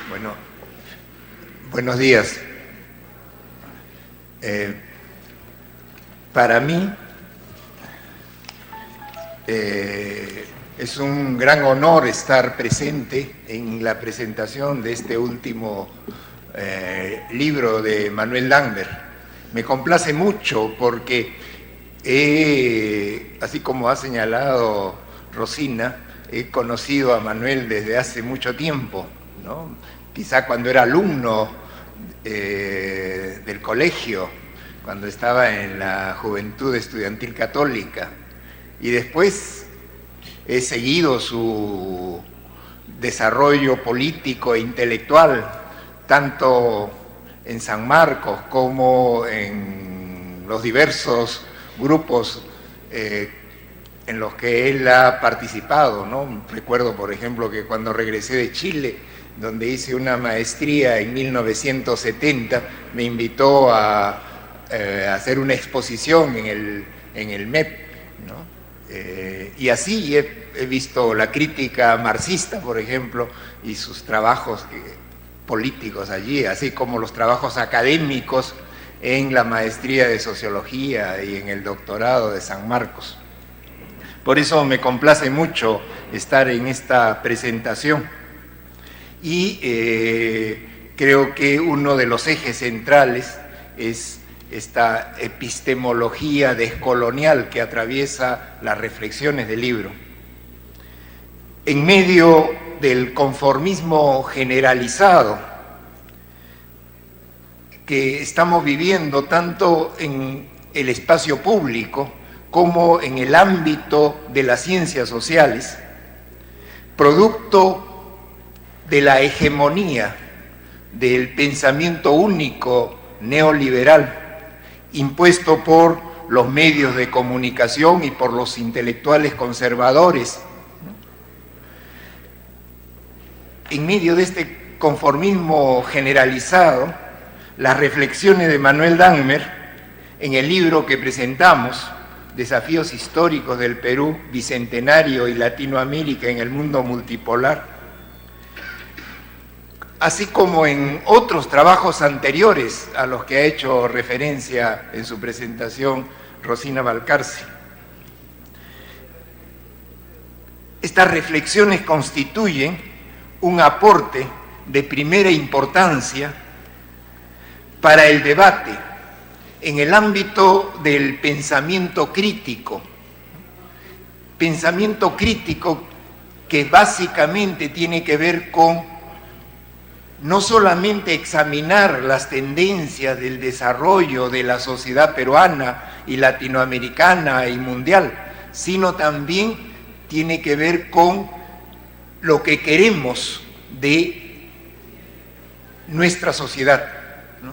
Bueno, buenos días. Para mí es un gran honor estar presente en la presentación de este último libro de Manuel Dagmer. Me complace mucho porque así como ha señalado Rosina, he conocido a Manuel desde hace mucho tiempo, ¿no? Quizá cuando era alumno del colegio, cuando estaba en la Juventud Estudiantil Católica, y después he seguido su desarrollo político e intelectual, tanto en San Marcos como en los diversos grupos en los que él ha participado, ¿no? Recuerdo, por ejemplo, que cuando regresé de Chile, donde hice una maestría en 1970, me invitó a hacer una exposición en el MEP, ¿no? Y así he visto la crítica marxista, por ejemplo, y sus trabajos políticos allí, así como los trabajos académicos en la maestría de Sociología y en el doctorado de San Marcos. Por eso me complace mucho estar en esta presentación. Y creo que uno de los ejes centrales es esta epistemología descolonial que atraviesa las reflexiones del libro. En medio del conformismo generalizado que estamos viviendo tanto en el espacio público como en el ámbito de las ciencias sociales, producto de la hegemonía del pensamiento único neoliberal impuesto por los medios de comunicación y por los intelectuales conservadores. En medio de este conformismo generalizado, las reflexiones de Manuel Dagmer en el libro que presentamos, Desafíos históricos del Perú bicentenario y Latinoamérica en el mundo multipolar, así como en otros trabajos anteriores a los que ha hecho referencia en su presentación Rosina Valcarce. Estas reflexiones constituyen un aporte de primera importancia para el debate en el ámbito del pensamiento crítico que básicamente tiene que ver con no solamente examinar las tendencias del desarrollo de la sociedad peruana y latinoamericana y mundial, sino también tiene que ver con lo que queremos de nuestra sociedad, ¿no?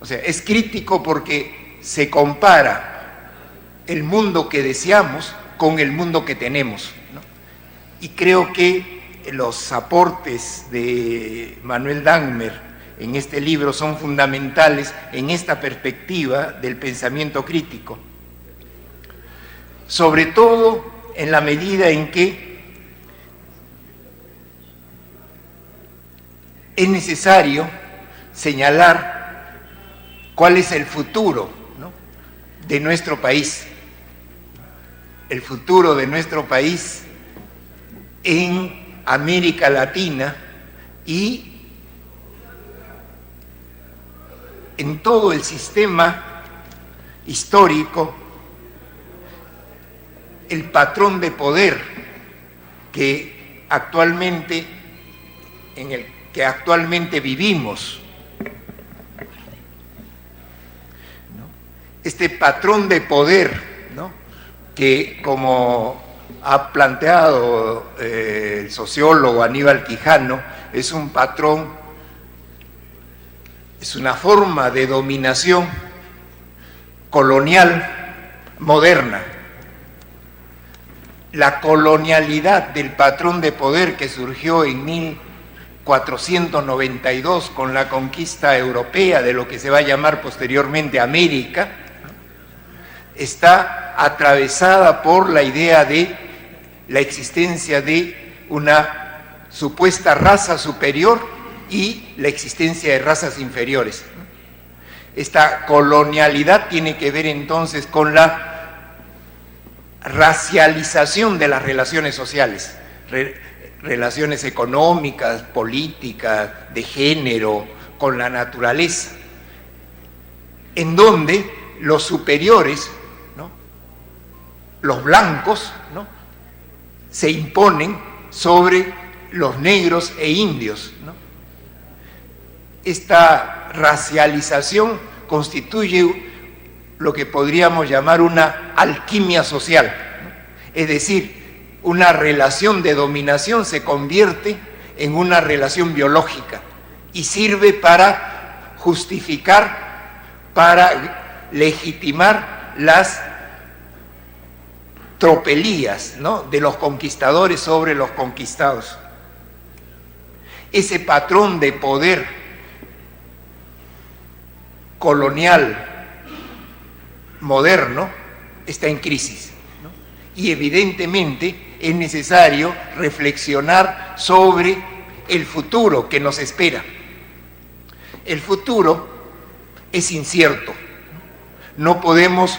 O sea, es crítico porque se compara el mundo que deseamos con el mundo que tenemos, ¿no? Y creo que los aportes de Manuel Dagmer en este libro son fundamentales en esta perspectiva del pensamiento crítico, sobre todo en la medida en que es necesario señalar cuál es el futuro, ¿no?, de nuestro país, el futuro de nuestro país en América Latina y en todo el sistema histórico, el patrón de poder que actualmente, en el que actualmente vivimos, ¿no? Este patrón de poder, ¿no?, que, como ha planteado el sociólogo Aníbal Quijano, es un patrón, es una forma de dominación colonial moderna. La colonialidad del patrón de poder que surgió en 1492 con la conquista europea de lo que se va a llamar posteriormente América, está atravesada por la idea de la existencia de una supuesta raza superior y la existencia de razas inferiores. Esta colonialidad tiene que ver entonces con la racialización de las relaciones sociales, relaciones económicas, políticas, de género, con la naturaleza, en donde los superiores, ¿no?, los blancos, ¿no?, se imponen sobre los negros e indios, ¿no? Esta racialización constituye lo que podríamos llamar una alquimia social, ¿no? Es decir, una relación de dominación se convierte en una relación biológica y sirve para justificar, para legitimar las tropelías, ¿no?, de los conquistadores sobre los conquistados. Ese patrón de poder colonial moderno está en crisis, ¿no? Y evidentemente es necesario reflexionar sobre el futuro que nos espera. El futuro es incierto. No podemos,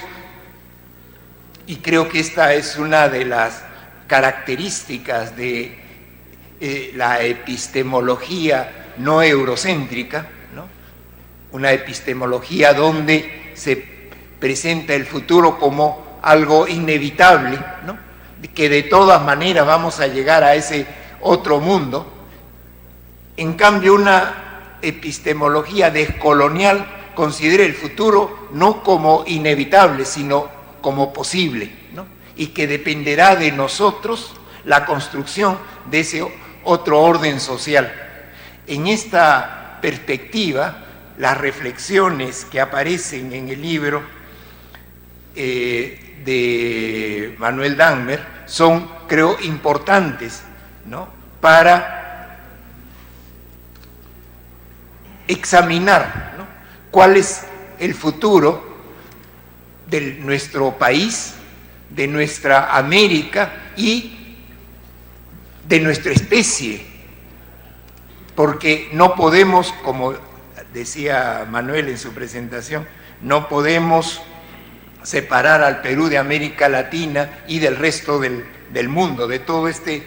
y creo que esta es una de las características de la epistemología no eurocéntrica, ¿no?, una epistemología donde se presenta el futuro como algo inevitable, ¿no?, que de todas maneras vamos a llegar a ese otro mundo. En cambio, una epistemología descolonial considera el futuro no como inevitable, sino como posible, ¿no?, y que dependerá de nosotros la construcción de ese otro orden social. En esta perspectiva, las reflexiones que aparecen en el libro de Manuel Dagmer son, creo, importantes, ¿no?, para examinar, ¿no?, cuál es el futuro de nuestro país, de nuestra América y de nuestra especie, porque no podemos, como decía Manuel en su presentación, no podemos separar al Perú de América Latina y del resto del mundo, de todo este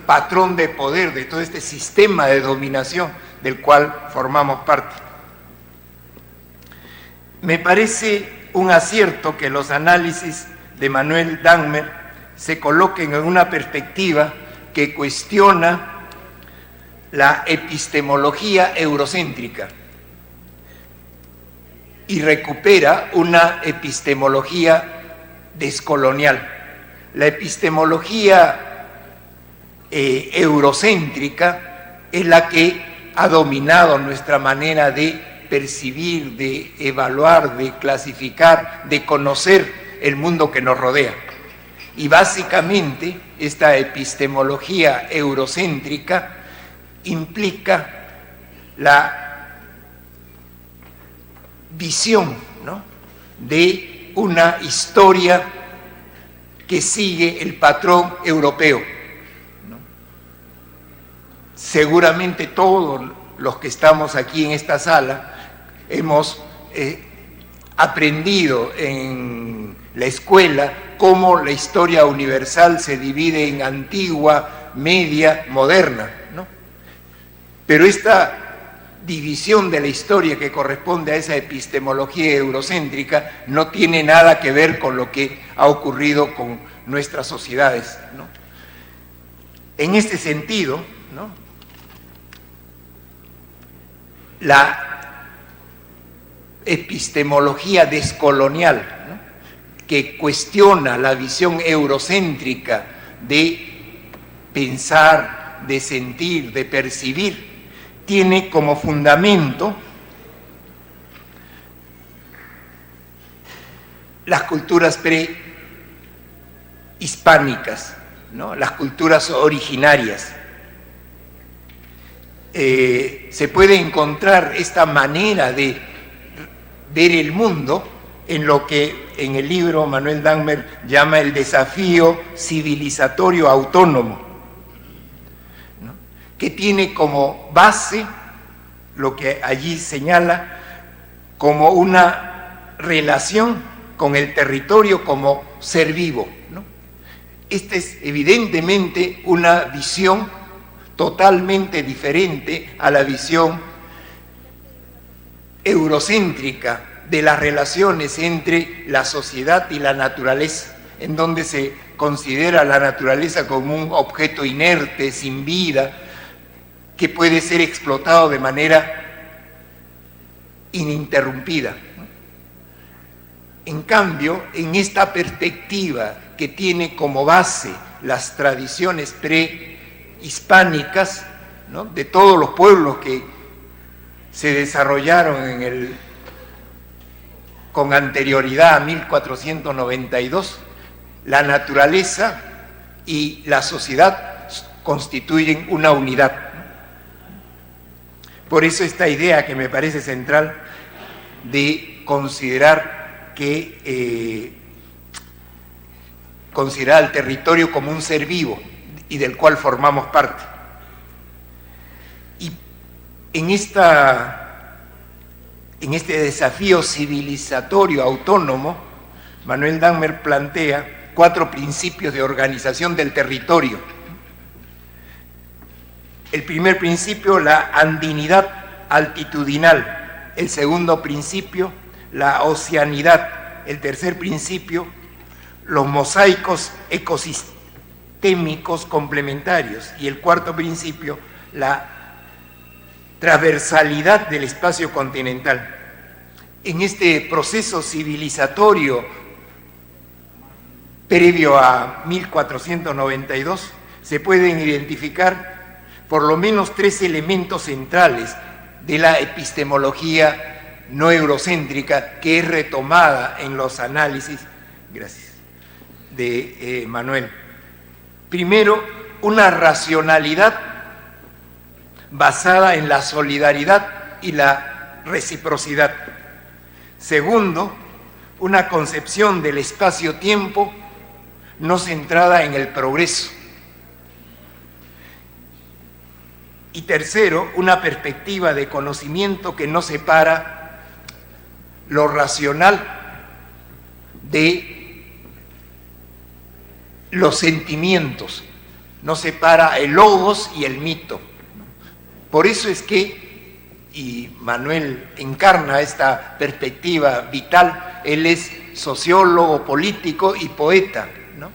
patrón de poder, de todo este sistema de dominación del cual formamos parte. Me parece un acierto que los análisis de Manuel Dagmer se coloquen en una perspectiva que cuestiona la epistemología eurocéntrica y recupera una epistemología descolonial. La epistemología eurocéntrica es la que ha dominado nuestra manera de percibir, de evaluar, de clasificar, de conocer el mundo que nos rodea. Y básicamente esta epistemología eurocéntrica implica la visión, ¿no?, de una historia que sigue el patrón europeo, ¿no? Seguramente todos los que estamos aquí en esta sala hemos aprendido en la escuela cómo la historia universal se divide en antigua, media, moderna, ¿no? Pero esta división de la historia que corresponde a esa epistemología eurocéntrica no tiene nada que ver con lo que ha ocurrido con nuestras sociedades, ¿no? En este sentido, ¿no?, la epistemología descolonial, ¿no?, que cuestiona la visión eurocéntrica de pensar, de sentir, de percibir, tiene como fundamento las culturas prehispánicas, ¿no?, las culturas originarias. Se puede encontrar esta manera de ver el mundo en lo que en el libro Manuel Dagmer llama el desafío civilizatorio autónomo, ¿no?, que tiene como base lo que allí señala como una relación con el territorio como ser vivo, ¿no? Esta es evidentemente una visión totalmente diferente a la visión eurocéntrica de las relaciones entre la sociedad y la naturaleza, en donde se considera la naturaleza como un objeto inerte, sin vida, que puede ser explotado de manera ininterrumpida. En cambio, en esta perspectiva que tiene como base las tradiciones prehispánicas, ¿no?, de todos los pueblos que se desarrollaron con anterioridad a 1492, la naturaleza y la sociedad constituyen una unidad. Por eso esta idea que me parece central de considerar considerar al territorio como un ser vivo y del cual formamos parte. Y en este desafío civilizatorio autónomo, Manuel Dagmer plantea 4 principios de organización del territorio. El primer principio, la andinidad altitudinal. El segundo principio, la oceanidad. El tercer principio, los mosaicos ecosistémicos complementarios. Y el cuarto principio, la transversalidad del espacio continental. En este proceso civilizatorio previo a 1492 se pueden identificar por lo menos 3 elementos centrales de la epistemología no eurocéntrica que es retomada en los análisis, gracias, de Manuel. Primero, una racionalidad basada en la solidaridad y la reciprocidad. Segundo, una concepción del espacio-tiempo no centrada en el progreso. Y tercero, una perspectiva de conocimiento que no separa lo racional de los sentimientos, no separa el logos y el mito. Por eso es que, y Manuel encarna esta perspectiva vital, él es sociólogo, político y poeta, ¿no?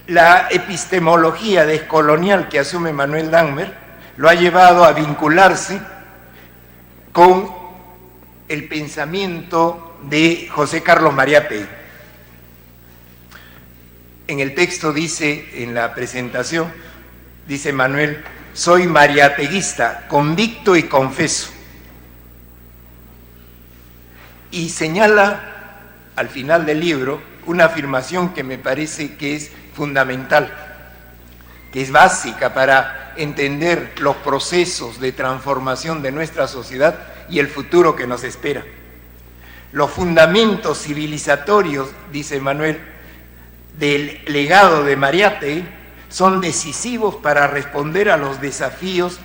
La epistemología descolonial que asume Manuel Dagmer lo ha llevado a vincularse con el pensamiento de José Carlos Mariátegui. En el texto dice, en la presentación, dice Manuel: soy mariateguista, convicto y confeso. Y señala al final del libro una afirmación que me parece que es fundamental, que es básica para entender los procesos de transformación de nuestra sociedad y el futuro que nos espera. Los fundamentos civilizatorios, dice Manuel, del legado de Mariátegui son decisivos para responder a los desafíos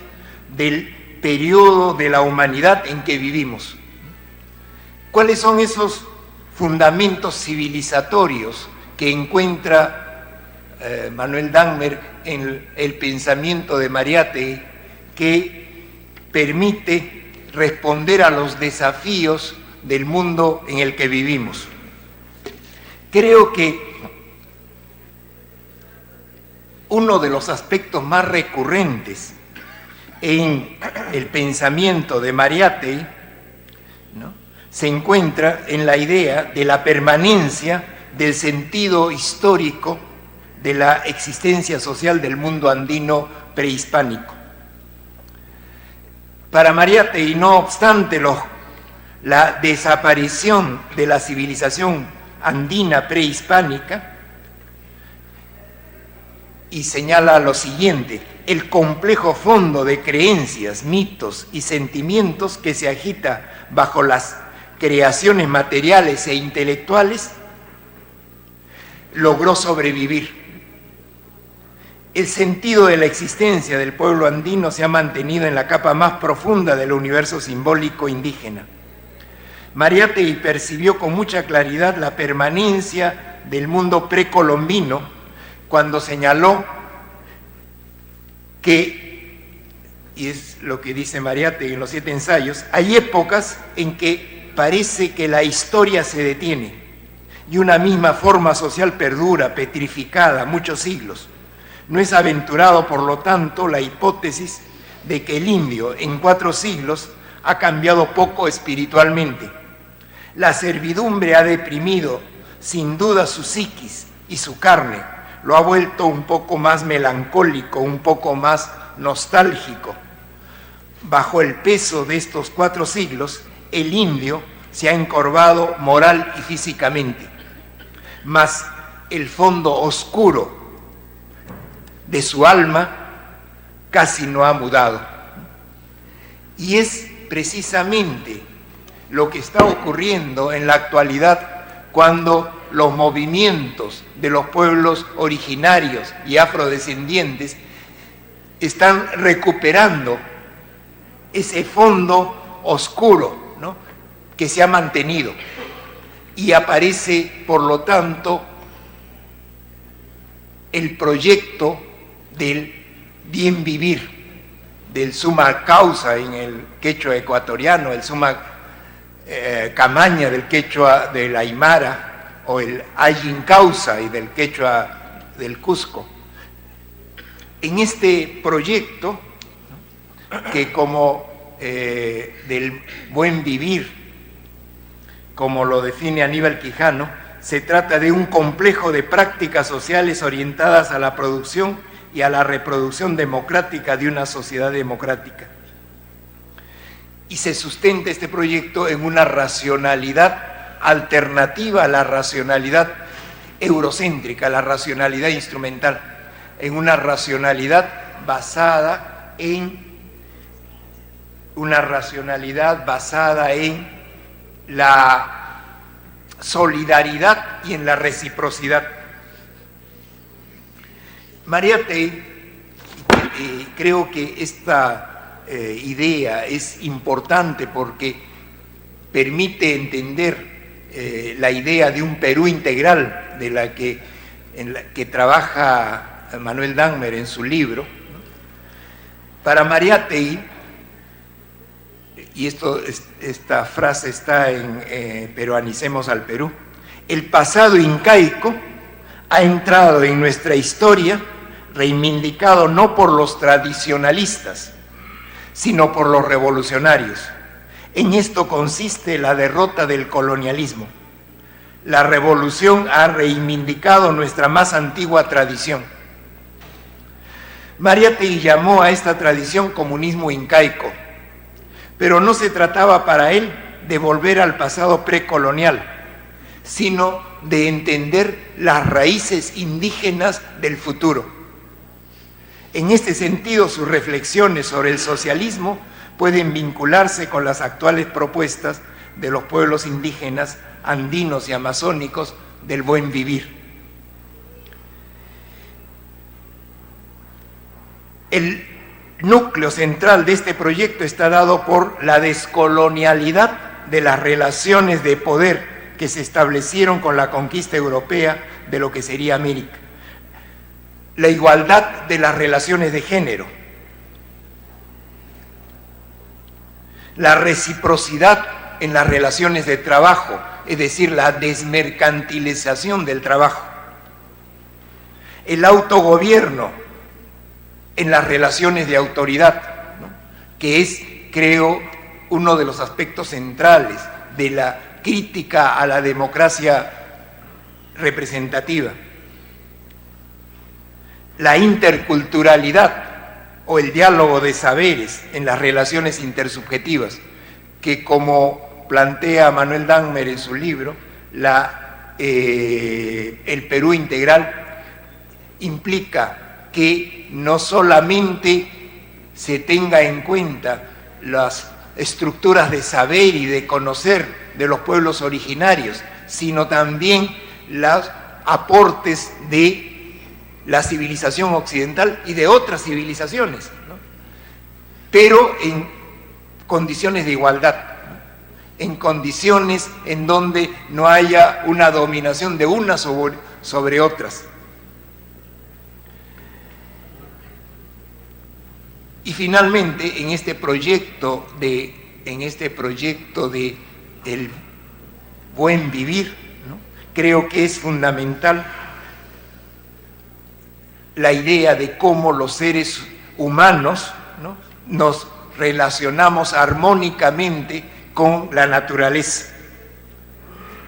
del periodo de la humanidad en que vivimos. ¿Cuáles son esos fundamentos civilizatorios que encuentra Manuel Dagmer en el pensamiento de Mariátegui, que permite responder a los desafíos del mundo en el que vivimos? Creo que uno de los aspectos más recurrentes en el pensamiento de Mariátegui, ¿no?, se encuentra en la idea de la permanencia del sentido histórico de la existencia social del mundo andino prehispánico. Para Mariátegui, no obstante la desaparición de la civilización andina prehispánica, y señala lo siguiente: el complejo fondo de creencias, mitos y sentimientos que se agita bajo las creaciones materiales e intelectuales logró sobrevivir. El sentido de la existencia del pueblo andino se ha mantenido en la capa más profunda del universo simbólico indígena. Mariátegui percibió con mucha claridad la permanencia del mundo precolombino cuando señaló que, y es lo que dice Mariátegui en los 7 ensayos, hay épocas en que parece que la historia se detiene y una misma forma social perdura, petrificada, muchos siglos. No es aventurado, por lo tanto, la hipótesis de que el indio en 4 siglos ha cambiado poco espiritualmente. La servidumbre ha deprimido sin duda su psiquis y su carne, lo ha vuelto un poco más melancólico, un poco más nostálgico. Bajo el peso de estos 4 siglos, el indio se ha encorvado moral y físicamente, mas el fondo oscuro de su alma casi no ha mudado. Y es precisamente lo que está ocurriendo en la actualidad cuando los movimientos de los pueblos originarios y afrodescendientes están recuperando ese fondo oscuro, ¿no?, que se ha mantenido, y aparece, por lo tanto, el proyecto del bien vivir, del summa causa en el quechua ecuatoriano, el summa camaña del quechua del Aymara, o el ayin causa y del quechua del Cusco. En este proyecto, que como del buen vivir, como lo define Aníbal Quijano, se trata de un complejo de prácticas sociales orientadas a la producción y a la reproducción democrática de una sociedad democrática. Y se sustenta este proyecto en una racionalidad alternativa a la racionalidad eurocéntrica, la racionalidad instrumental, en una racionalidad basada en la solidaridad y en la reciprocidad. Mariátegui, creo que esta idea es importante porque permite entender la idea de un Perú integral en la que trabaja Manuel Dagmer en su libro. Para Mariátegui, y esta frase está en Peruanicemos al Perú, el pasado incaico ha entrado en nuestra historia reivindicado no por los tradicionalistas, sino por los revolucionarios. En esto consiste la derrota del colonialismo. La revolución ha reivindicado nuestra más antigua tradición. Mariátegui llamó a esta tradición comunismo incaico, pero no se trataba para él de volver al pasado precolonial, sino de entender las raíces indígenas del futuro. En este sentido, sus reflexiones sobre el socialismo pueden vincularse con las actuales propuestas de los pueblos indígenas andinos y amazónicos del buen vivir. El núcleo central de este proyecto está dado por la descolonialidad de las relaciones de poder que se establecieron con la conquista europea de lo que sería América, la igualdad de las relaciones de género, la reciprocidad en las relaciones de trabajo, es decir, la desmercantilización del trabajo, el autogobierno en las relaciones de autoridad, ¿no?, que es, creo, uno de los aspectos centrales de la crítica a la democracia representativa. La interculturalidad o el diálogo de saberes en las relaciones intersubjetivas, que, como plantea Manuel Dagmer en su libro, el Perú integral implica que no solamente se tenga en cuenta las estructuras de saber y de conocer de los pueblos originarios, sino también los aportes de la civilización occidental y de otras civilizaciones, ¿no? Pero en condiciones de igualdad, en condiciones en donde no haya una dominación de unas sobre otras. Y finalmente, en este proyecto de el buen vivir, ¿no?, creo que es fundamental la idea de cómo los seres humanos, ¿no?, nos relacionamos armónicamente con la naturaleza.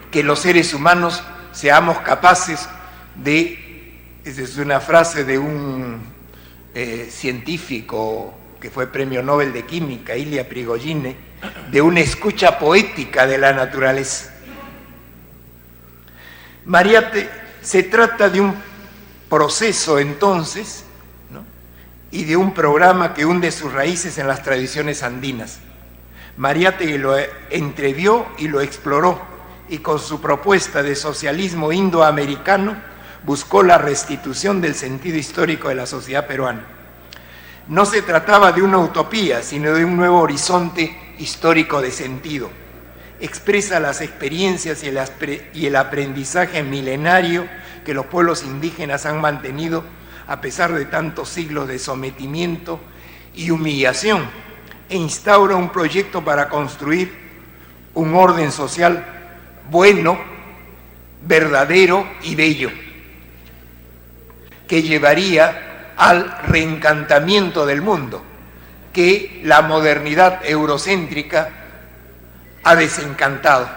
Que los seres humanos seamos capaces de, esa es una frase de un científico que fue premio Nobel de Química, Ilya Prigogine, de una escucha poética de la naturaleza. Mariátegui, se trata de un proceso entonces, ¿no?, y de un programa que hunde sus raíces en las tradiciones andinas. Mariátegui lo entrevió y lo exploró, y con su propuesta de socialismo indoamericano buscó la restitución del sentido histórico de la sociedad peruana. No se trataba de una utopía, sino de un nuevo horizonte histórico de sentido. Expresa las experiencias y el aprendizaje milenario que los pueblos indígenas han mantenido a pesar de tantos siglos de sometimiento y humillación, e instaura un proyecto para construir un orden social bueno, verdadero y bello, que llevaría al reencantamiento del mundo, que la modernidad eurocéntrica ha desencantado.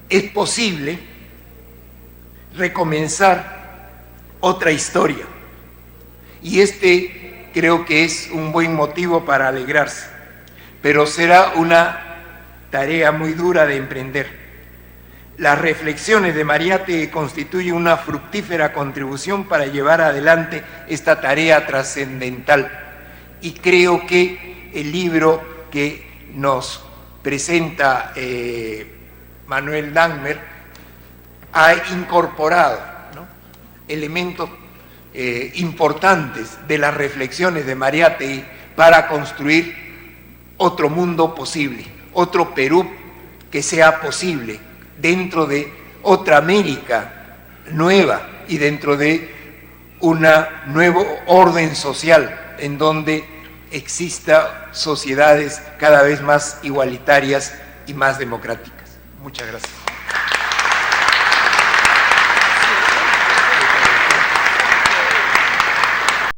Es posible recomenzar otra historia, y este creo que es un buen motivo para alegrarse, pero será una tarea muy dura de emprender. Las reflexiones de Mariátegui constituyen una fructífera contribución para llevar adelante esta tarea trascendental, y creo que el libro que nos presenta Manuel Dagmer ha incorporado, ¿no?, elementos importantes de las reflexiones de Mariátegui para construir otro mundo posible, otro Perú que sea posible, dentro de otra América nueva y dentro de un nuevo orden social en donde exista sociedades cada vez más igualitarias y más democráticas. Muchas gracias.